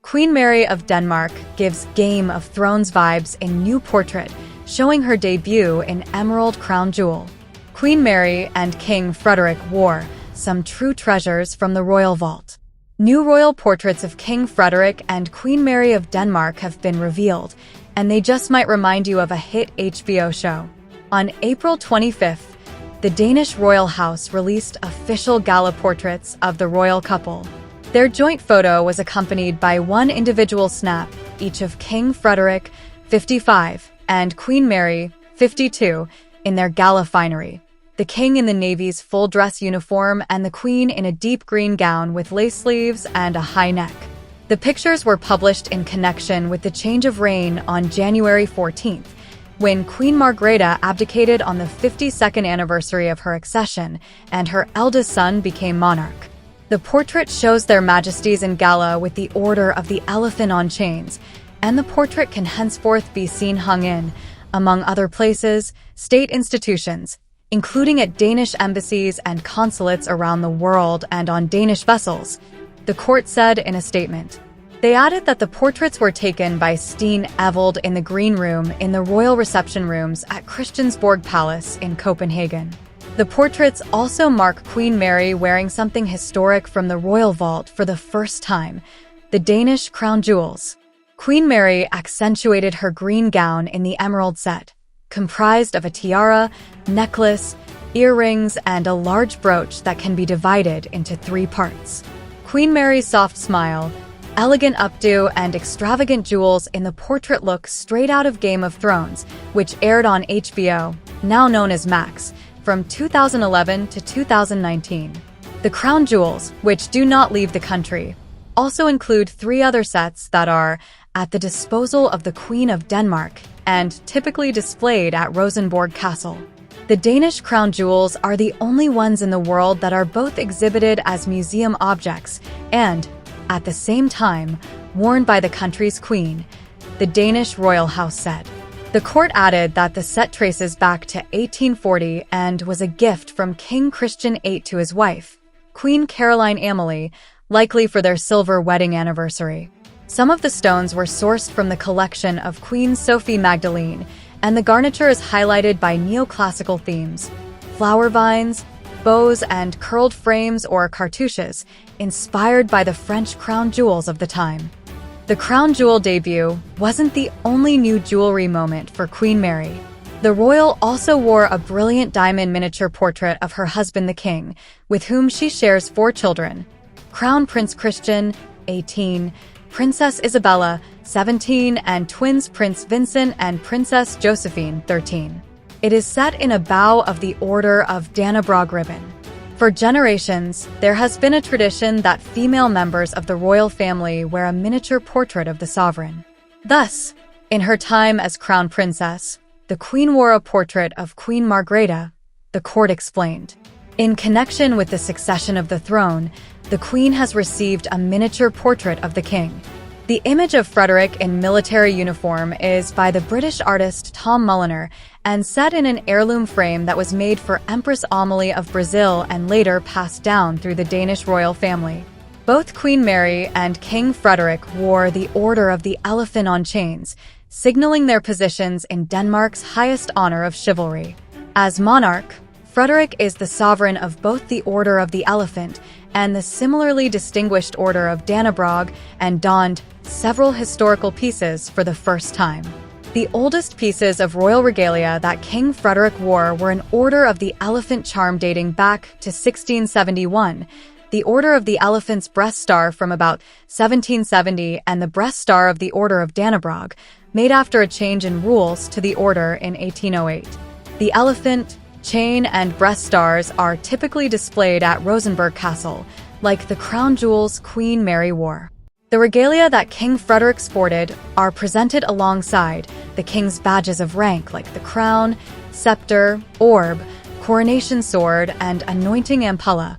Queen Mary of Denmark gives Game of Thrones vibes in new portrait, showing her debut in emerald crown jewel. Queen Mary and King Frederik wore some true treasures from the royal vault. New royal portraits of King Frederik and Queen Mary of Denmark have been revealed, and they just might remind you of a hit HBO show. On April 25th, the Danish royal house released official gala portraits of the royal couple. Their joint photo was accompanied by one individual snap, each of King Frederik, 55, and Queen Mary, 52, in their gala finery. The king in the Navy's full dress uniform and the queen in a deep green gown with lace sleeves and a high neck. The pictures were published in connection with the change of reign on January 14th, when Queen Margrethe abdicated on the 52nd anniversary of her accession and her eldest son became monarch. The portrait shows their majesties in gala with the Order of the Elephant on chains, and the portrait can henceforth be seen hung in, among other places, state institutions, including at Danish embassies and consulates around the world and on Danish vessels, the court said in a statement. They added that the portraits were taken by Steen Evold in the Green Room in the royal reception rooms at Christiansborg Palace in Copenhagen. The portraits also mark Queen Mary wearing something historic from the royal vault for the first time, the Danish crown jewels. Queen Mary accentuated her green gown in the emerald set, comprised of a tiara, necklace, earrings, and a large brooch that can be divided into 3 parts. Queen Mary's soft smile, elegant updo, and extravagant jewels in the portrait look straight out of Game of Thrones, which aired on HBO, now known as Max, from 2011 to 2019. The crown jewels, which do not leave the country, also include 3 other sets that are at the disposal of the Queen of Denmark and typically displayed at Rosenborg Castle. The Danish crown jewels are the only ones in the world that are both exhibited as museum objects and, at the same time, worn by the country's queen, the Danish royal house said. The court added that the set traces back to 1840 and was a gift from King Christian VIII to his wife, Queen Caroline Amelie, likely for their silver wedding anniversary. Some of the stones were sourced from the collection of Queen Sophie Magdalene, and the garniture is highlighted by neoclassical themes, flower vines, bows, and curled frames or cartouches, inspired by the French crown jewels of the time. The crown jewel debut wasn't the only new jewelry moment for Queen Mary. The royal also wore a brilliant diamond miniature portrait of her husband the king, with whom she shares 4 children: Crown Prince Christian, 18, Princess Isabella, 17, and twins Prince Vincent and Princess Josephine, 13. It is set in a bow of the Order of Dannebrog ribbon. For generations, there has been a tradition that female members of the royal family wear a miniature portrait of the sovereign. Thus, in her time as crown princess, the queen wore a portrait of Queen Margrethe, the court explained. In connection with the succession of the throne, the queen has received a miniature portrait of the king. The image of Frederik in military uniform is by the British artist Tom Mulliner and set in an heirloom frame that was made for Empress Amelie of Brazil and later passed down through the Danish royal family. Both Queen Mary and King Frederik wore the Order of the Elephant on chains, signaling their positions in Denmark's highest honor of chivalry. As monarch, Frederik is the sovereign of both the Order of the Elephant and the similarly distinguished Order of Dannebrog, and donned several historical pieces for the first time. The oldest pieces of royal regalia that King Frederik wore were an Order of the Elephant charm dating back to 1671, the Order of the Elephant's breast star from about 1770, and the breast star of the Order of Dannebrog, made after a change in rules to the order in 1808. The elephant, chain, and breast stars are typically displayed at Rosenborg Castle, like the crown jewels Queen Mary wore. The regalia that King Frederik sported are presented alongside the king's badges of rank like the crown, scepter, orb, coronation sword, and anointing ampulla,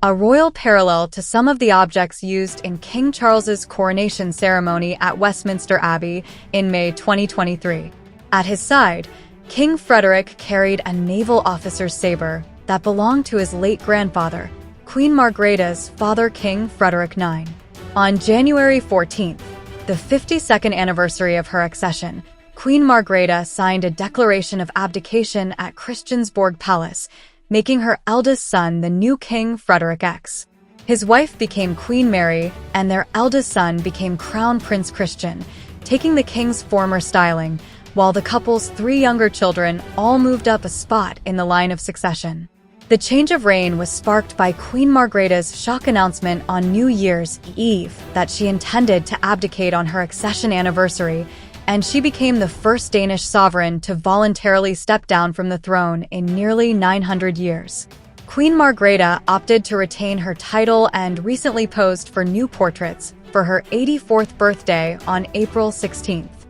a royal parallel to some of the objects used in King Charles's coronation ceremony at Westminster Abbey in May 2023. At his side, King Frederik carried a naval officer's saber that belonged to his late grandfather, Queen Margrethe's father King Frederik IX. On January 14th, the 52nd anniversary of her accession, Queen Margrethe signed a declaration of abdication at Christiansborg Palace, making her eldest son the new king Frederik. His wife became Queen Mary, and their eldest son became Crown Prince Christian, taking the king's former styling, while the couple's 3 younger children all moved up a spot in the line of succession. The change of reign was sparked by Queen Margrethe's shock announcement on New Year's Eve that she intended to abdicate on her accession anniversary, and she became the first Danish sovereign to voluntarily step down from the throne in nearly 900 years. Queen Margrethe opted to retain her title and recently posed for new portraits for her 84th birthday on April 16th.